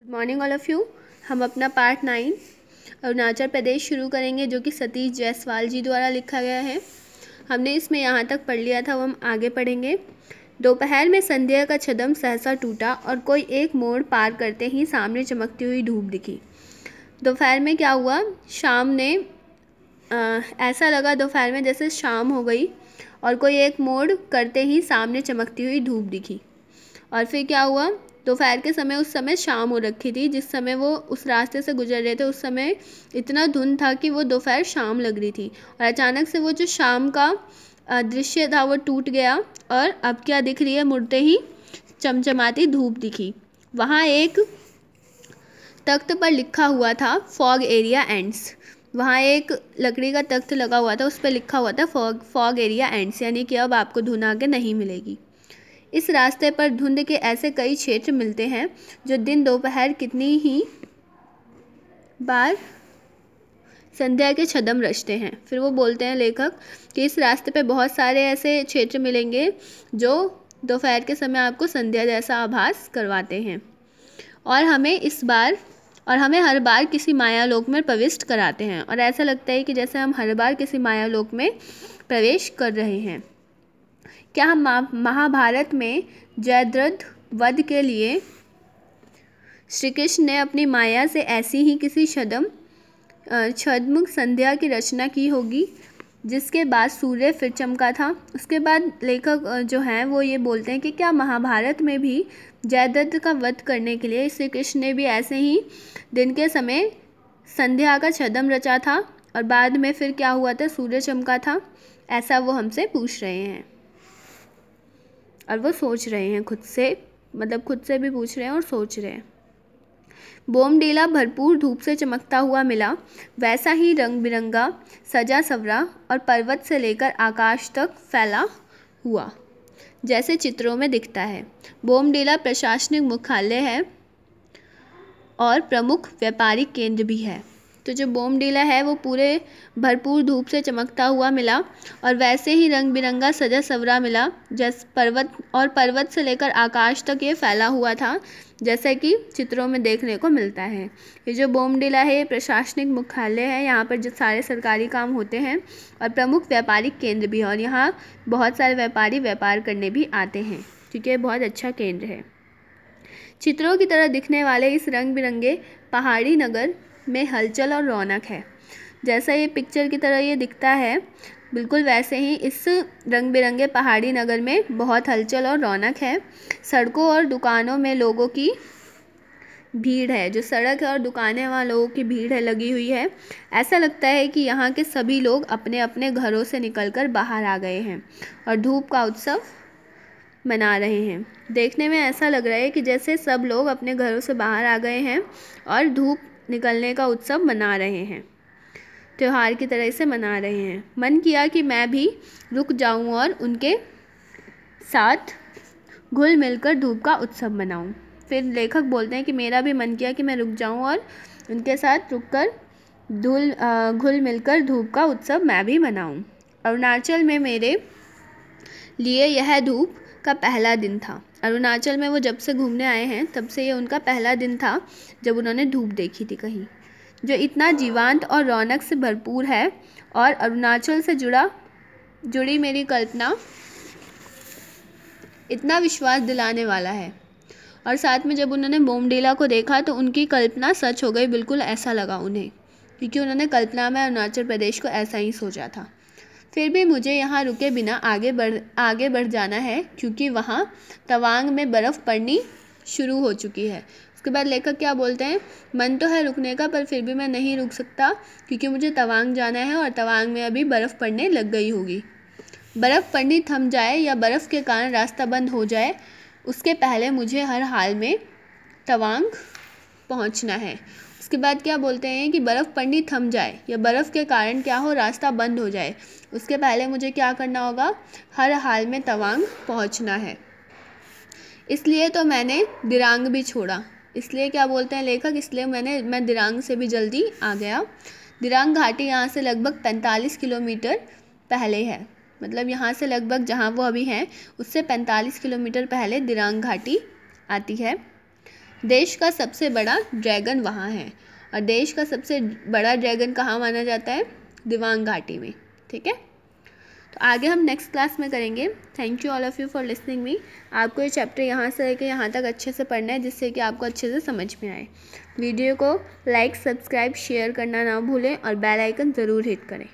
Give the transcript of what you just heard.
Good morning all of you. हम अपना part 9 Arunachal Pradesh शुरू करेंगे, जो कि सतीश जायसवाल जी द्वारा लिखा गया है। हमने इसमें यहाँ तक पढ़ लिया था, वो हम आगे पढ़ेंगे। दोपहर में संध्या का छदम सहसा टूटा और कोई एक मोड़ पार करते ही सामने चमकती हुई धूप दिखी। दोपहर में क्या हुआ, शाम ने ऐसा लगा दोपहर में जैसे शाम हो गई और कोई एक मोड़ करते ही सामने चमकती हुई धूप दिखी। और फिर क्या हुआ, दोपहर के समय उस समय शाम हो रखी थी। जिस समय वो उस रास्ते से गुजर रहे थे उस समय इतना धुंध था कि वो दोपहर शाम लग रही थी। और अचानक से वो जो शाम का दृश्य था वो टूट गया और अब क्या दिख रही है, मुड़ते ही चमचमाती धूप दिखी। वहाँ एक तख्त पर लिखा हुआ था फॉग एरिया एंड्स। वहाँ एक लकड़ी का तख्त लगा हुआ था, उस पर लिखा हुआ था फॉग एरिया एंड्स, यानी कि अब आपको धुंध आगे नहीं मिलेगी। इस रास्ते पर धुंध के ऐसे कई क्षेत्र मिलते हैं जो दिन दोपहर कितनी ही बार संध्या के छदम रचते हैं। फिर वो बोलते हैं लेखक कि इस रास्ते पे बहुत सारे ऐसे क्षेत्र मिलेंगे जो दोपहर के समय आपको संध्या जैसा आभास करवाते हैं और हमें हर बार किसी मायालोक में प्रविष्ट कराते हैं। और ऐसा लगता है कि जैसे हम हर बार किसी मायालोक में प्रवेश कर रहे हैं। क्या हम महाभारत में जयद्रथ वध के लिए श्री कृष्ण ने अपनी माया से ऐसी ही किसी छद्म संध्या की रचना की होगी, जिसके बाद सूर्य फिर चमका था। उसके बाद लेखक जो हैं वो ये बोलते हैं कि क्या महाभारत में भी जयद्रथ का वध करने के लिए श्री कृष्ण ने भी ऐसे ही दिन के समय संध्या का छद्म रचा था और बाद में फिर क्या हुआ था, सूर्य चमका था। ऐसा वो हमसे पूछ रहे हैं और वो सोच रहे हैं खुद से भी पूछ रहे हैं और सोच रहे हैं। बोमडीला भरपूर धूप से चमकता हुआ मिला, वैसा ही रंग बिरंगा सजा सवरा और पर्वत से लेकर आकाश तक फैला हुआ, जैसे चित्रों में दिखता है। बोमडीला प्रशासनिक मुख्यालय है और प्रमुख व्यापारिक केंद्र भी है। तो जो बोमडीला है वो पूरे भरपूर धूप से चमकता हुआ मिला और वैसे ही रंग बिरंगा सजा सवरा मिला, जैसे पर्वत से लेकर आकाश तक ये फैला हुआ था, जैसे कि चित्रों में देखने को मिलता है। ये जो बोमडीला है ये प्रशासनिक मुख्यालय है, यहाँ पर जो सारे सरकारी काम होते हैं और प्रमुख व्यापारिक केंद्र भी है और यहाँ बहुत सारे व्यापारी व्यापार करने भी आते हैं क्योंकि ये बहुत अच्छा केंद्र है। चित्रों की तरह दिखने वाले इस रंग बिरंगे पहाड़ी नगर में हलचल और रौनक है। जैसा ये पिक्चर की तरह ये दिखता है, बिल्कुल वैसे ही इस रंग बिरंगे पहाड़ी नगर में बहुत हलचल और रौनक है। सड़कों और दुकानों में लोगों की भीड़ है, जो सड़क है और दुकानें वहाँ लोगों की भीड़ है लगी हुई है। ऐसा लगता है कि यहाँ के सभी लोग अपने अपने घरों से निकलकर बाहर आ गए हैं और धूप का उत्सव मना रहे हैं। देखने में ऐसा लग रहा है कि जैसे सब लोग अपने घरों से बाहर आ गए हैं और धूप निकलने का उत्सव मना रहे हैं, त्योहार की तरह से मना रहे हैं। मन किया कि मैं भी रुक जाऊं और उनके साथ घुल मिलकर धूप का उत्सव मनाऊं। फिर लेखक बोलते हैं कि मेरा भी मन किया कि मैं रुक जाऊं और उनके साथ घुल मिलकर धूप का उत्सव मैं भी मनाऊं। अरुणाचल में मेरे लिए यह धूप का पहला दिन था। अरुणाचल में वो जब से घूमने आए हैं तब से ये उनका पहला दिन था जब उन्होंने धूप देखी थी कहीं, जो इतना जीवंत और रौनक से भरपूर है। और अरुणाचल से जुड़ी मेरी कल्पना इतना विश्वास दिलाने वाला है। और साथ में जब उन्होंने बोमडीला को देखा तो उनकी कल्पना सच हो गई, बिल्कुल ऐसा लगा उन्हें, क्योंकि उन्होंने कल्पना में अरुणाचल प्रदेश को ऐसा ही सोचा था। फिर भी मुझे यहाँ रुके बिना आगे बढ़ जाना है, क्योंकि वहाँ तवांग में बर्फ़ पड़नी शुरू हो चुकी है। उसके बाद लेखक क्या बोलते हैं, मन तो है रुकने का पर फिर भी मैं नहीं रुक सकता क्योंकि मुझे तवांग जाना है और तवांग में अभी बर्फ़ पड़ने लग गई होगी। बर्फ़ पड़नी थम जाए या बर्फ़ के कारण रास्ता बंद हो जाए, उसके पहले मुझे हर हाल में तवांग पहुँचना है। उसके बाद क्या बोलते हैं कि बर्फ़ पड़नी थम जाए या बर्फ़ के कारण क्या हो, रास्ता बंद हो जाए, उसके पहले मुझे क्या करना होगा, हर हाल में तवांग पहुंचना है। इसलिए तो मैंने दिरांग भी छोड़ा। इसलिए क्या बोलते हैं लेखक, इसलिए मैं दिरांग से भी जल्दी आ गया। दिरांग घाटी यहाँ से लगभग 45 किलोमीटर पहले है, मतलब यहाँ से लगभग जहाँ वो अभी हैं उससे 45 किलोमीटर पहले दिरांग घाटी आती है। देश का सबसे बड़ा ड्रैगन वहाँ है, और देश का सबसे बड़ा ड्रैगन कहाँ माना जाता है? दिबांग घाटी में। ठीक है, तो आगे हम नेक्स्ट क्लास में करेंगे। Thank you all of you for listening me. आपको ये चैप्टर यहाँ से लेकर यहाँ तक अच्छे से पढ़ना है, जिससे कि आपको अच्छे से समझ में आए। वीडियो को लाइक, सब्सक्राइब, शेयर करना ना भूलें और बेल आइकन ज़रूर हिट करें।